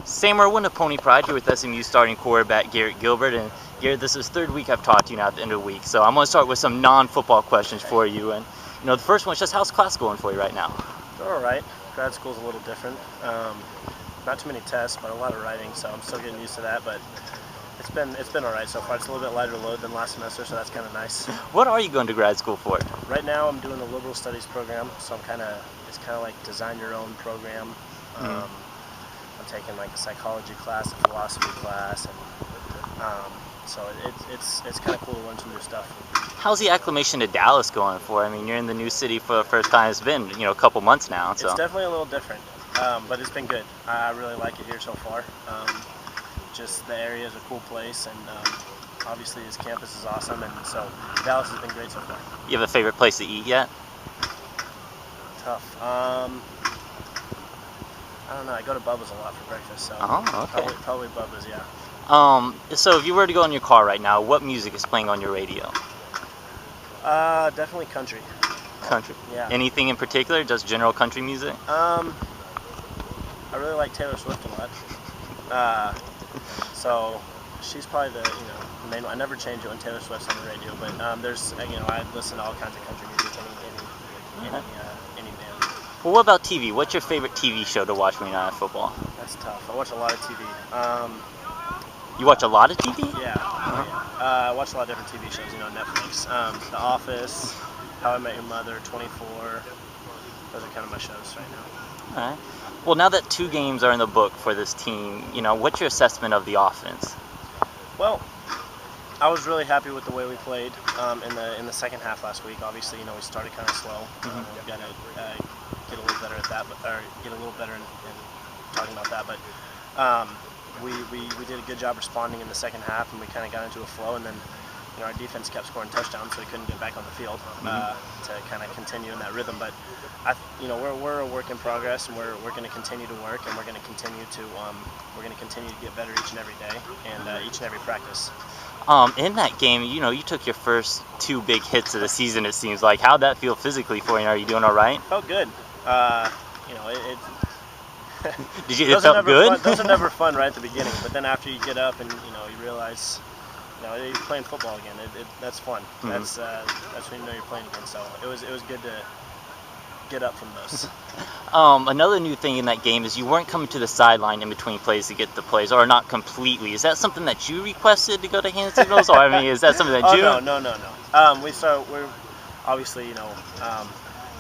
Sam, we're Win a Pony Pride here with SMU starting quarterback Garrett Gilbert. And Garrett, this is third week I've talked to you now at the end of the week. So I'm going to start with some non-football questions for you. And the first one is just how's class going for you right now? They're all right. Grad school's a little different. Not too many tests, but a lot of writing, so I'm still getting used to that. But it's been all right so far. It's a little bit lighter load than last semester, so that's kind of nice. What are you going to grad school for? Right now, I'm doing the liberal studies program, so it's kind of like design your own program. I'm taking like a psychology class, a philosophy class, and so it's kind of cool to learn some new stuff. How's the acclimation to Dallas going for? I mean, you're in the new city for the first time. It's been a couple months now. So it's definitely a little different, but it's been good. I really like it here so far. Just the area is a cool place, and obviously this campus is awesome, and so Dallas has been great so far. You have a favorite place to eat yet? Tough. I don't know. I go to Bubba's a lot for breakfast, so okay. probably Bubba's, yeah. So if you were to go in your car right now, what music is playing on your radio? Definitely country. Country. Yeah. Anything in particular? Just general country music? I really like Taylor Swift a lot. So she's probably the main one. I never change it when Taylor Swift's on the radio, but there's I listen to all kinds of country music, any band. Well, what about TV? What's your favorite TV show to watch when you're not at football? That's tough. I watch a lot of TV. You watch a lot of TV? Yeah. I watch a lot of different TV shows. Netflix, The Office, How I Met Your Mother, 24. Those are kind of my shows right now. All right. Well, now that 2 games are in the book for this team, what's your assessment of the offense? Well, I was really happy with the way we played in the second half last week. Obviously, we started kind of slow. We've got to get a little better at that, or get a little better in talking about that. But we did a good job responding in the second half, and we kind of got into a flow. And then our defense kept scoring touchdowns, so we couldn't get back on the field to kind of continue in that rhythm. But we're a work in progress, and we're going to continue to work, and we're going to continue to get better each and every day, and each and every practice. In that game, you took your first 2 big hits of the season. It seems like. How'd that feel physically for you? Are you doing all right? Felt good. Did you? It felt good. Those are never fun right at the beginning, but then after you get up and you realize you're playing football again. That's fun. That's when you're playing again. So it was good to get up from those. Another new thing in that game is you weren't coming to the sideline in between plays to get the plays, or not completely. Is that something that you requested to go to hand signals, or is that something that you? No. We're obviously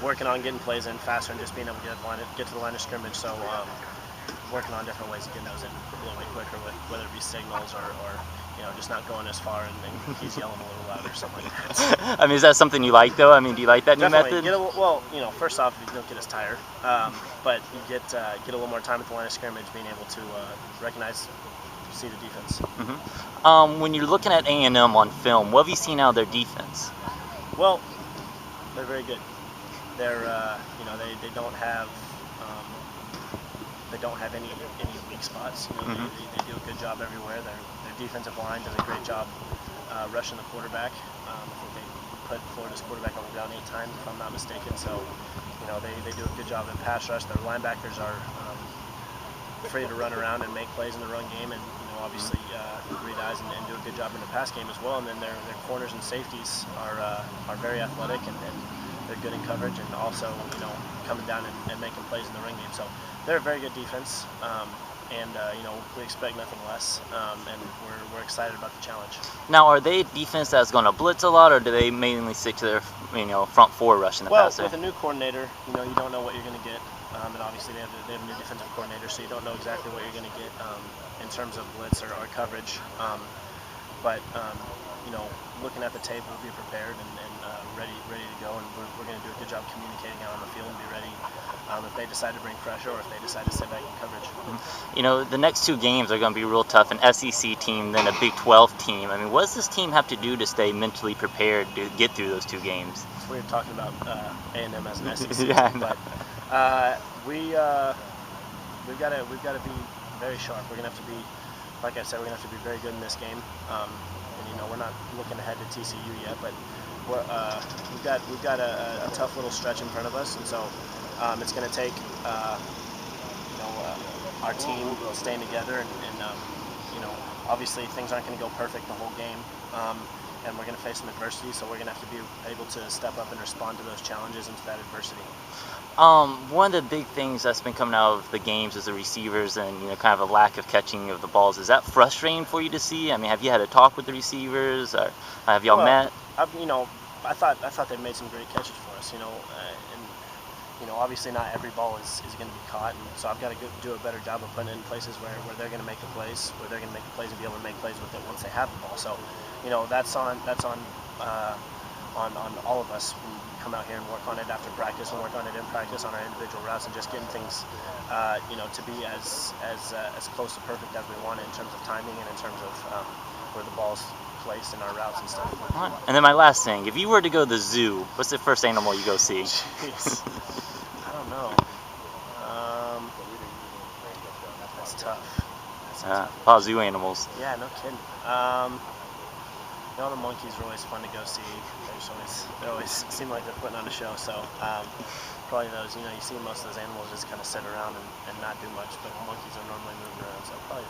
working on getting plays in faster and just being able to get to the line of scrimmage. So working on different ways of getting those in a little bit quicker, with whether it be signals or just not going as far and he's yelling a little louder or something like that. Is that something you like though? Do you like that Definitely. new method? First off, you don't get as tired, but you get a little more time at the line of scrimmage, being able to see the defense. When you're looking at A&M on film, what have you seen out of their defense? Well, they're very good. They're they don't have any weak spots. They do a good job everywhere. Their defensive line does a great job rushing the quarterback. I think they put Florida's quarterback on the ground 8 times, if I'm not mistaken. So they do a good job in pass rush. Their linebackers are free to run around and make plays in the run game, and obviously read eyes and do a good job in the pass game as well. And then their corners and safeties are very athletic, and they're good in coverage, and also coming down and making plays in the run game. So they're a very good defense, and we expect nothing less, and we're excited about the challenge. Now, are they a defense that's going to blitz a lot, or do they mainly stick to their front 4 rush in the passer? Well, with a new coordinator, you don't know what you're going to get, and obviously they have a new defensive coordinator, so you don't know exactly what you're going to get in terms of blitz or coverage. But looking at the tape, we'll be prepared and ready to go, and we're going to do a good job communicating out on the field and be ready if they decide to bring pressure or if they decide to sit back in coverage. The next 2 games are going to be real tough. An SEC team, then a Big 12 team. What does this team have to do to stay mentally prepared to get through those 2 games? It's weird talking about A&M as an SEC, yeah, but we've got to be very sharp. We're going to have to be, like I said, we're going to have to be very good in this game. We're not looking ahead to TCU yet, but we've got a tough little stretch in front of us, and so it's going to take our team staying together, and you know, obviously things aren't going to go perfect the whole game, and we're going to face some adversity, so we're going to have to be able to step up and respond to those challenges and to that adversity. One of the big things that's been coming out of the games is the receivers and kind of a lack of catching of the balls. Is that frustrating for you to see? I mean, have you had a talk with the receivers, or have y'all met? I thought they made some great catches for us. And obviously not every ball is going to be caught, and so I've got to do a better job of putting it in places where they're going to make the plays, and be able to make plays with it once they have the ball. So, that's on all of us. We come out here and work on it after practice, and work on it in practice on our individual routes, and just getting things, to be as close to perfect as we want it in terms of timing and in terms of where the ball's placed in our routes and stuff. All right. And then my last thing, if you were to go to the zoo, what's the first animal you go see? Jeez. I don't know. That's tough. A lot of zoo animals. Yeah, no kidding. The monkeys are always fun to go see. They always seem like they're putting on a show. So probably those. You see most of those animals just kind of sit around and not do much, but monkeys are normally moving around. So probably